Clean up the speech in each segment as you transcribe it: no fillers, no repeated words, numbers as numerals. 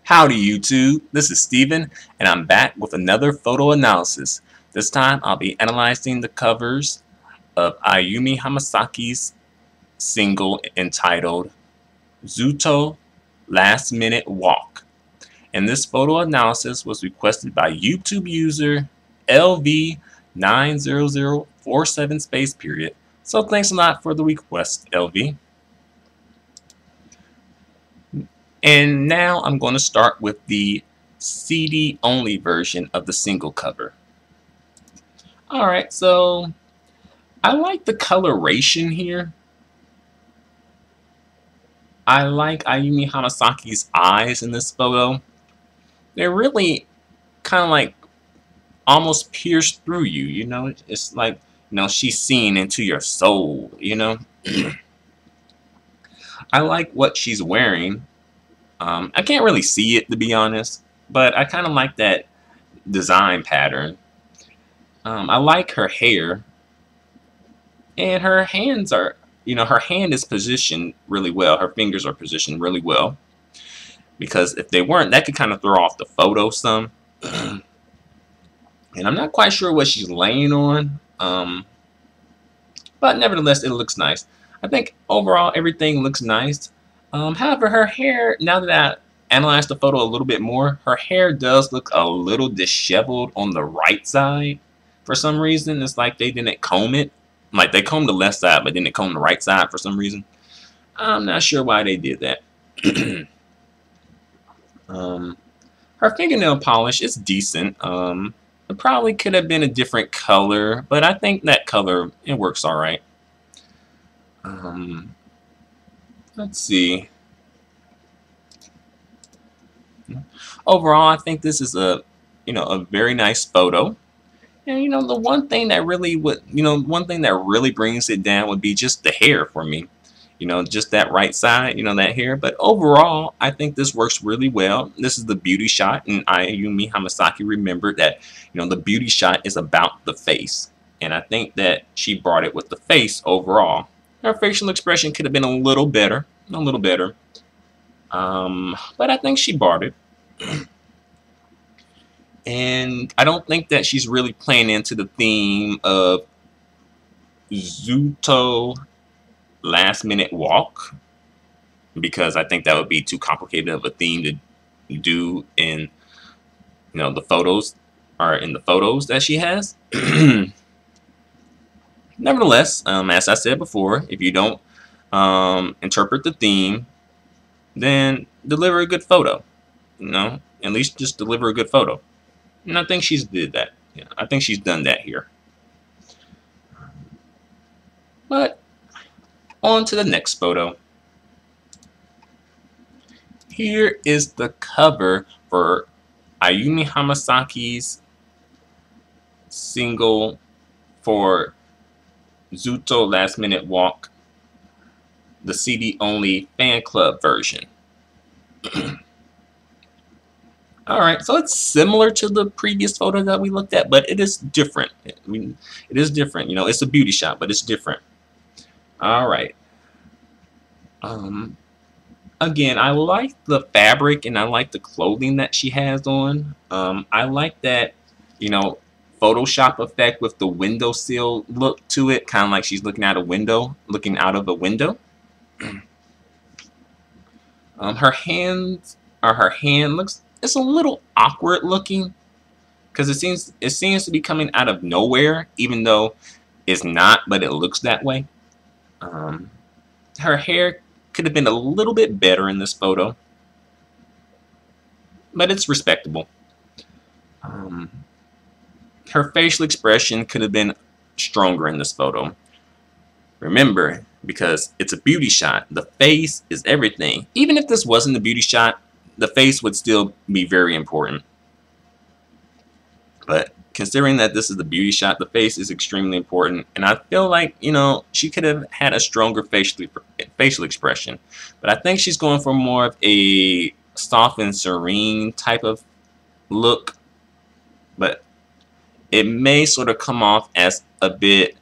Howdy YouTube, this is Steven and I'm back with another photo analysis. This time I'll be analyzing the covers of Ayumi Hamasaki's single entitled Zutto Last Minute Walk. And this photo analysis was requested by YouTube user LV90047 So thanks a lot for the request, LV. And now I'm going to start with the CD only version of the single cover. Alright, so I like the coloration here. I like Ayumi Hamasaki's eyes in this photo. They're really kind of like almost pierce through you, you know? It's like, you know, she's seeing into your soul, you know? I like what she's wearing. I can't really see it, to be honest, but I kind of like that design pattern. I like her hair, and her hands are, you know, her hand is positioned really well. Her fingers are positioned really well, because if they weren't, that could kind of throw off the photo some. And I'm not quite sure what she's laying on, but nevertheless, it looks nice. I think overall everything looks nice. However, her hair, now that I analyze the photo a little bit more, her hair does look a little disheveled on the right side. For some reason, it's like they didn't comb it. Like they combed the left side, but didn't comb the right side for some reason. I'm not sure why they did that. Her fingernail polish is decent. It probably could have been a different color, but I think that color, it works all right. Let's see. Overall, I think this is a very nice photo. And the one thing that really brings it down would be just the hair for me. Just that right side, that hair. But overall, I think this works really well. This is the beauty shot, and Ayumi Hamasaki remembered that, the beauty shot is about the face. And I think that she brought it with the face overall. Her facial expression could have been a little better, but I think she brought it. And I don't think that she's really playing into the theme of Zutto Last Minute Walk, because I think that would be too complicated of a theme to do in the photos that she has. Nevertheless, as I said before, if you don't interpret the theme, then deliver a good photo. At least just deliver a good photo. And I think she's did that. Yeah, I think she's done that here. But on to the next photo. Here is the cover for Ayumi Hamasaki's single for Zutto Last Minute Walk, the CD only fan club version. Alright, so it's similar to the previous photo that we looked at, but it is different. It is different. It's a beauty shot, but it's different. Alright. Again, I like the fabric and I like the clothing that she has on. I like that, Photoshop effect with the windowsill look to it, kind of like she's looking out of a window. Her hand looks, it's a little awkward looking, because it seems to be coming out of nowhere, even though it's not, but it looks that way. Her hair could have been a little bit better in this photo, but it's respectable. Her facial expression could have been stronger in this photo. Remember, because it's a beauty shot, the face is everything. Even if this wasn't a beauty shot, the face would still be very important. But considering that this is the beauty shot, the face is extremely important. And I feel like, she could have had a stronger facial expression. But I think she's going for more of a soft and serene type of look. But it may sort of come off as a bit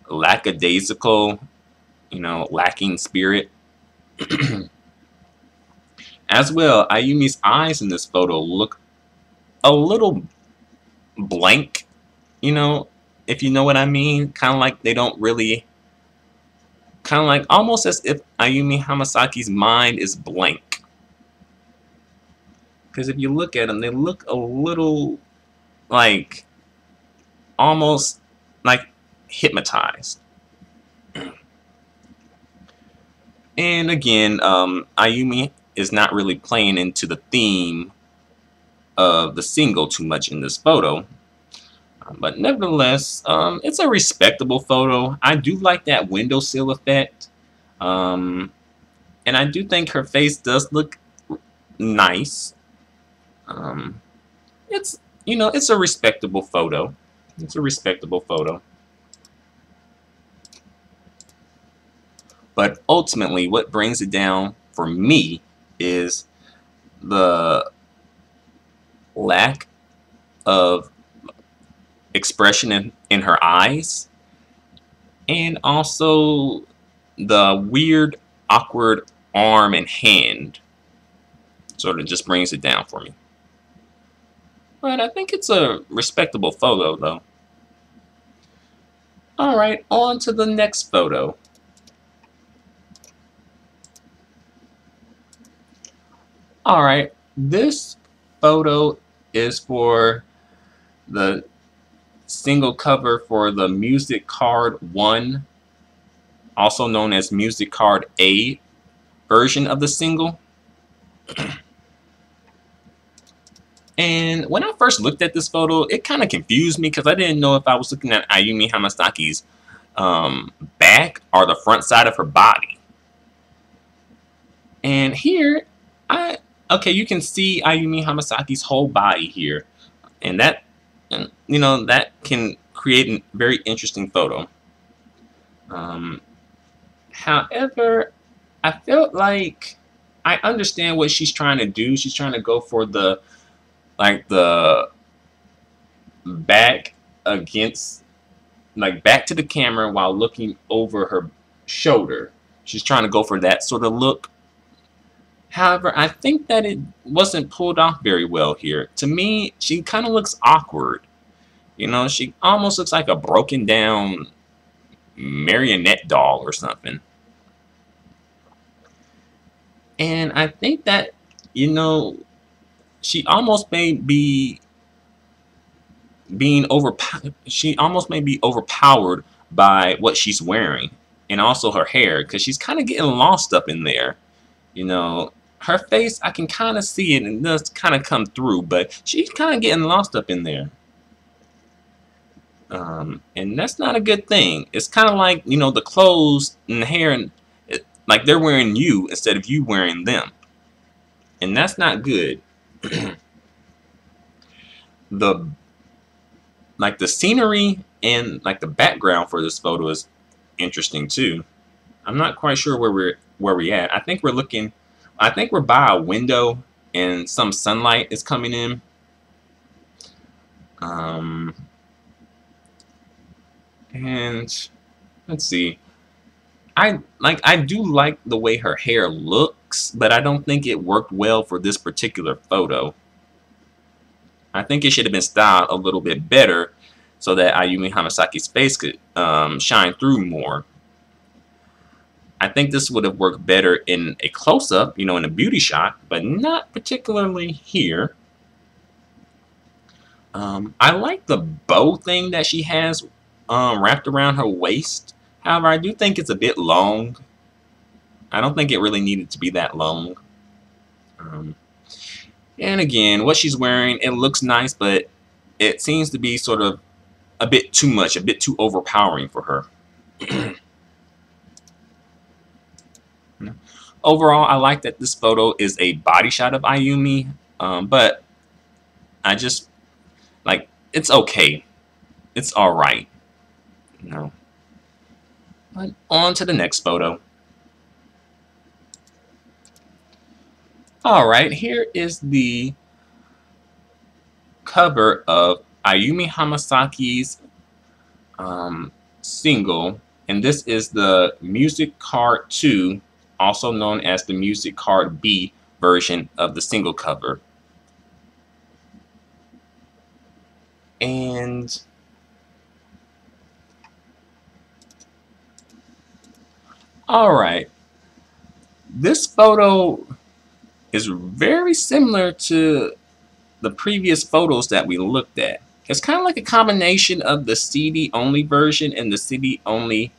lackadaisical, lacking spirit. As well, Ayumi's eyes in this photo look a little blank, you know, if you know what I mean. Kind of like they don't really, kind of like almost as if Ayumi Hamasaki's mind is blank. Because if you look at them, they look a little like almost like hypnotized. And again, Ayumi is not really playing into the theme of the single too much in this photo. But nevertheless, it's a respectable photo. I do like that windowsill effect. And I do think her face does look nice. It's, you know, it's a respectable photo. It's a respectable photo. But ultimately, what brings it down for me is the lack of expression in her eyes, and also the weird, awkward arm and hand sort of just brings it down for me. But I think it's a respectable photo, though. Alright, on to the next photo. Alright, this photo is for the single cover for the Music Card 1, also known as Music Card A version of the single. And when I first looked at this photo, it kind of confused me because I didn't know if I was looking at Ayumi Hamasaki's back or the front side of her body. And here, okay, you can see Ayumi Hamasaki's whole body here, and that, you know, that can create a very interesting photo. However, I felt like I understand what she's trying to do. She's trying to go for the, like, the back against, like, back to the camera while looking over her shoulder. She's trying to go for that sort of look. However, I think that it wasn't pulled off very well here. To me, she kind of looks awkward. You know, she almost looks like a broken down marionette doll or something. And I think that, you know, she almost may be overpowered by what she's wearing, and also her hair, because she's kind of getting lost up in there. You know, her face, I can kind of see it, and it does kind of come through, but she's kind of getting lost up in there. And that's not a good thing. It's kind of like, you know, the clothes and the hair, and like they're wearing you instead of you wearing them. And that's not good. The scenery and like the background for this photo is interesting too. I'm not quite sure where we're at. I think we're by a window and some sunlight is coming in. And let's see. I do like the way her hair looks, but I don't think it worked well for this particular photo. I think it should have been styled a little bit better so that Ayumi Hamasaki's face could shine through more. I think this would have worked better in a close-up, you know, in a beauty shot, but not particularly here. I like the bow thing that she has wrapped around her waist. However, I do think it's a bit long. I don't think it really needed to be that long. And again, what she's wearing, it looks nice, but it seems to be sort of a bit too much, a bit too overpowering for her. Overall, I like that this photo is a body shot of Ayumi, but I just, like, it's okay. It's alright. You know. But on to the next photo. Alright, here is the cover of Ayumi Hamasaki's single, and this is the Music Card 2, also known as the Music Card B version of the single cover. And all right, this photo is very similar to the previous photos that we looked at. It's kind of like a combination of the CD only version and the CD only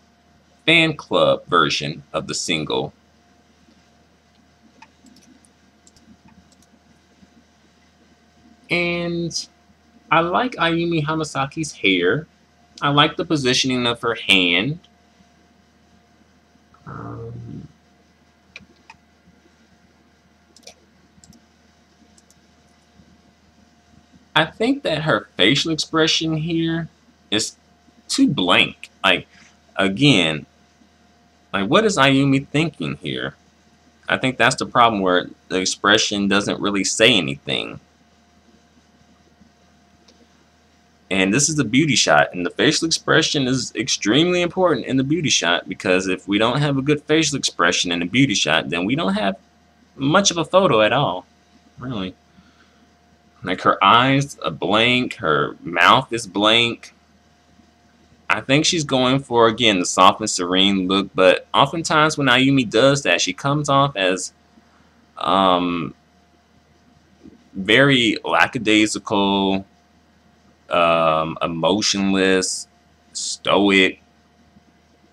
fan club version of the single. And I like Ayumi Hamasaki's hair. I like the positioning of her hand. I think that her facial expression here is too blank. Like, again, like what is Ayumi thinking here? I think that's the problem, where the expression doesn't really say anything. And this is a beauty shot, and the facial expression is extremely important in the beauty shot, because if we don't have a good facial expression in a beauty shot, then we don't have much of a photo at all, really. Like, her eyes are blank, her mouth is blank. I think she's going for, again, the soft and serene look, but oftentimes when Ayumi does that, she comes off as very lackadaisical, emotionless, stoic,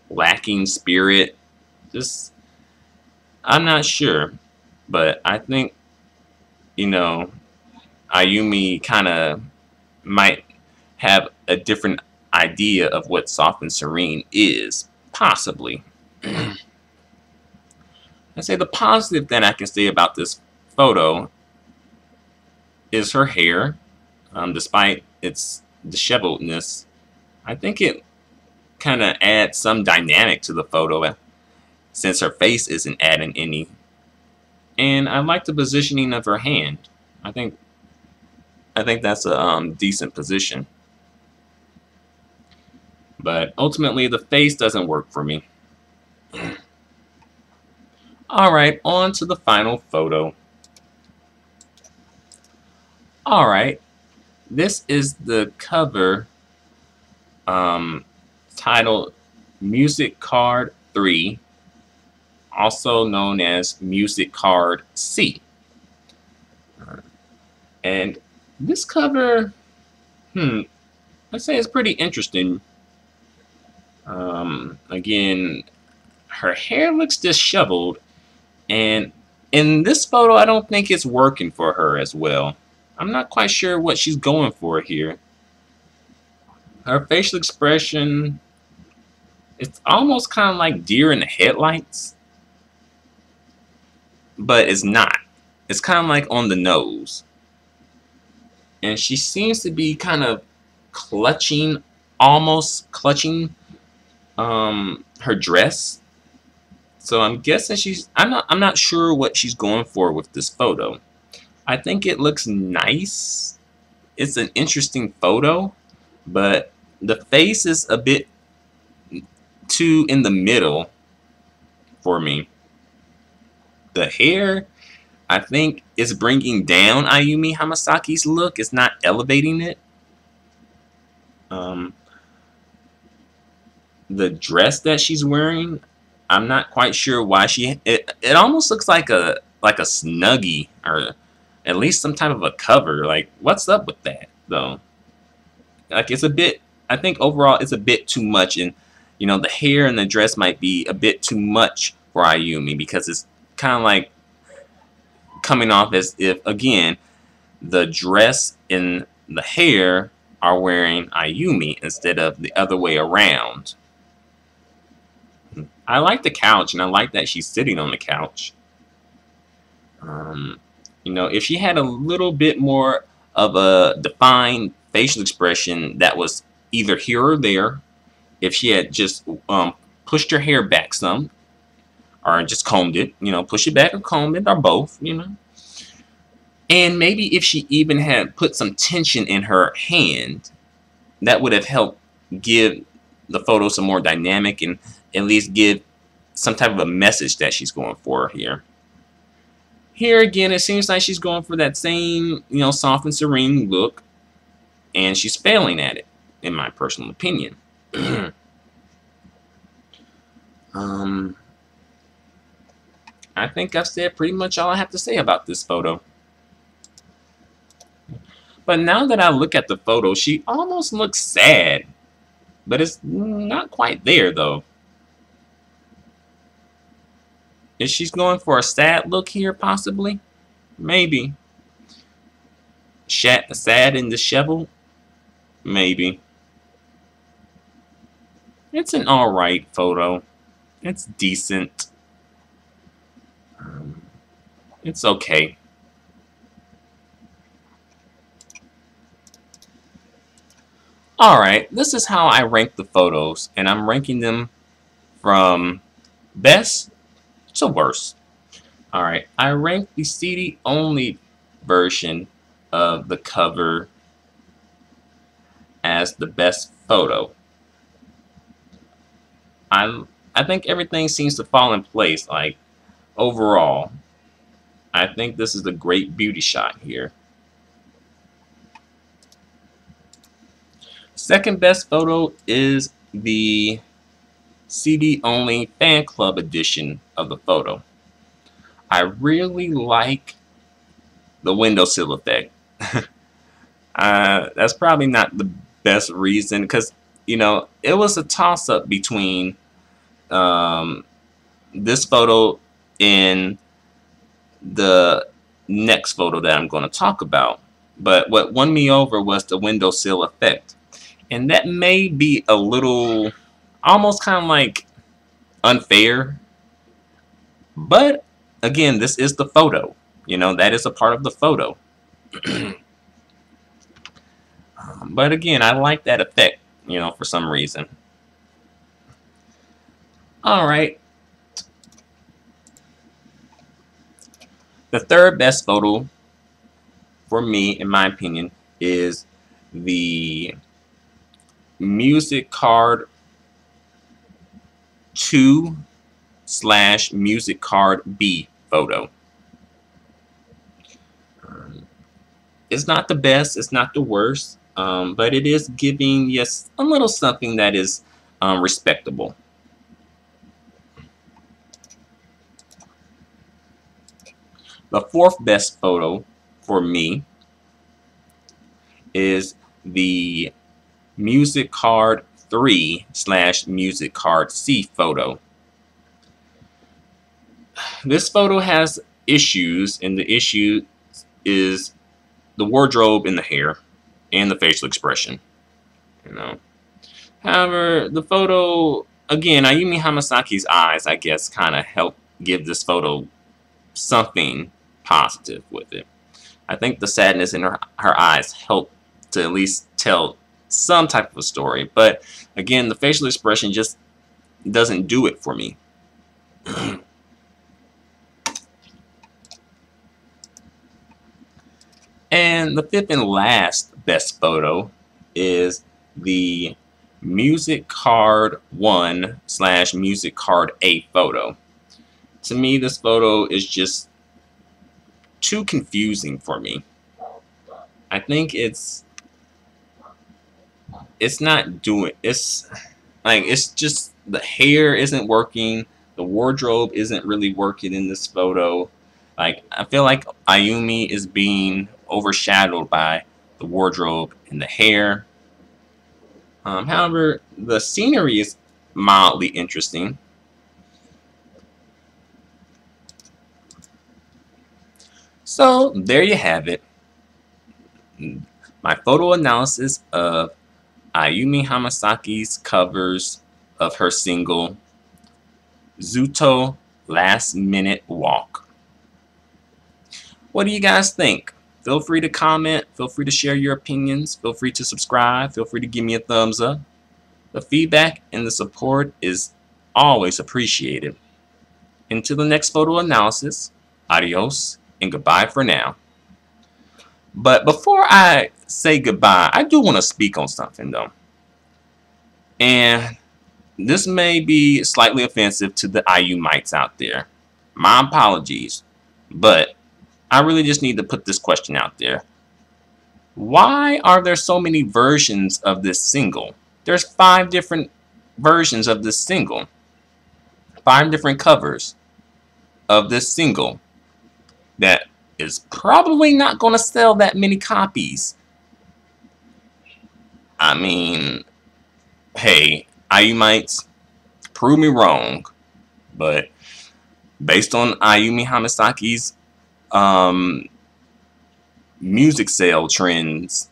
lacking spirit. Just, I'm not sure, but I think, Ayumi kind of might have a different idea of what soft and serene is, possibly. I say the positive that I can say about this photo is her hair. Despite its disheveledness, I think it kind of adds some dynamic to the photo, since her face isn't adding any. And I like the positioning of her hand. I think that's a decent position. But ultimately, the face doesn't work for me. Alright, on to the final photo. Alright, this is the cover titled Music Card 3, also known as Music Card C. And this cover, I'd say it's pretty interesting. Again, her hair looks disheveled, and in this photo, I don't think it's working for her as well. I'm not quite sure what she's going for here. Her facial expression, it's almost kind of like deer in the headlights, but it's not. It's kind of like on the nose. And she seems to be kind of clutching, almost clutching her dress. So I'm guessing I'm not sure what she's going for with this photo. I think it looks nice. It's an interesting photo, but the face is a bit too in the middle for me. The hair, I think, is bringing down Ayumi Hamasaki's look. It's not elevating it. The dress that she's wearing, I'm not quite sure why it almost looks like a snuggie, or at least some type of a cover. Like, what's up with that though? Like, it's a bit, I think overall it's a bit too much, and the hair and the dress might be a bit too much for Ayumi, because it's kind of like coming off as if, again, the dress and the hair are wearing Ayumi instead of the other way around. I like the couch, and I like that she's sitting on the couch. If she had a little bit more of a defined facial expression that was either here or there, if she had just pushed her hair back some, or just combed it, push it back or comb it, or both, And maybe if she even had put some tension in her hand, that would have helped give the photo some more dynamic, and at least give some type of a message that she's going for here. Here again, it seems like she's going for that same, soft and serene look, and she's failing at it, in my personal opinion. I think I've said pretty much all I have to say about this photo. But now that I look at the photo, she almost looks sad, but it's not quite there though. Is she going for a sad look here, possibly? Maybe. Sad and disheveled? Maybe. It's an alright photo. It's decent. It's okay. Alright, this is how I rank the photos, and I'm ranking them from best to worst. Alright, I rank the CD only version of the cover as the best photo. I think everything seems to fall in place. Like, overall, I think this is a great beauty shot here. Second best photo is the CD only fan club edition of the photo. I really like the windowsill effect. That's probably not the best reason, because it was a toss-up between this photo and the next photo that I'm going to talk about. But what won me over was the windowsill effect. And that may be a little, almost kind of like unfair. But again, this is the photo. That is a part of the photo. But again, I like that effect, for some reason. Alright. The third best photo, for me, in my opinion, is the music card 2/music card B photo. It's not the best, it's not the worst, but it is giving, yes, a little something that is respectable. The fourth best photo for me is the music card 3/music card C photo. This photo has issues, and the issue is the wardrobe and the hair and the facial expression. However, the photo, again, Ayumi Hamasaki's eyes, I guess, kind of help give this photo something positive with it. I think the sadness in her eyes help to at least tell some type of a story. But again, the facial expression just doesn't do it for me. And the fifth and last best photo is the music card 1/music card A photo. To me, this photo is just too confusing for me. I think it's not doing, it's just the hair isn't working, the wardrobe isn't really working in this photo. Like, I feel like Ayumi is being overshadowed by the wardrobe and the hair. However, the scenery is mildly interesting. So there you have it. My photo analysis of Ayumi Hamasaki's covers of her single Zutto Last Minute Walk. What do you guys think? Feel free to comment, feel free to share your opinions, feel free to subscribe, feel free to give me a thumbs up. The feedback and the support is always appreciated. Until the next photo analysis, adios and goodbye for now. But before I say goodbye, I do want to speak on something though. And this may be slightly offensive to the Ayumites out there. My apologies. But I really just need to put this question out there. Why are there so many versions of this single? There's 5 different versions of this single. 5 different covers of this single that is probably not going to sell that many copies. I mean, hey, Ayumites, prove me wrong, but based on Ayumi Hamasaki's music sale trends,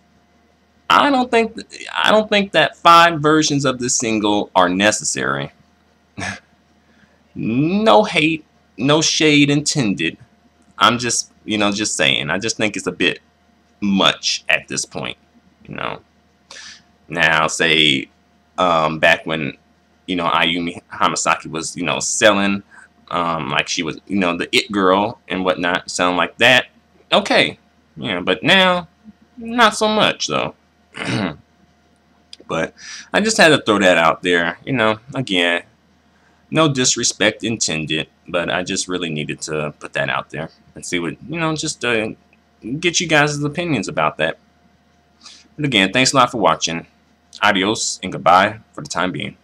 I don't think that 5 versions of this single are necessary. No hate, no shade intended. I'm just, just saying. I just think it's a bit much at this point, you know. Now, say, back when, Ayumi Hamasaki was, selling, like she was, the it girl and whatnot, sound like that. Okay, but now, not so much though. But I just had to throw that out there, again, no disrespect intended, but I just really needed to put that out there and see what, just get you guys' opinions about that. But again, thanks a lot for watching. Adios and goodbye for the time being.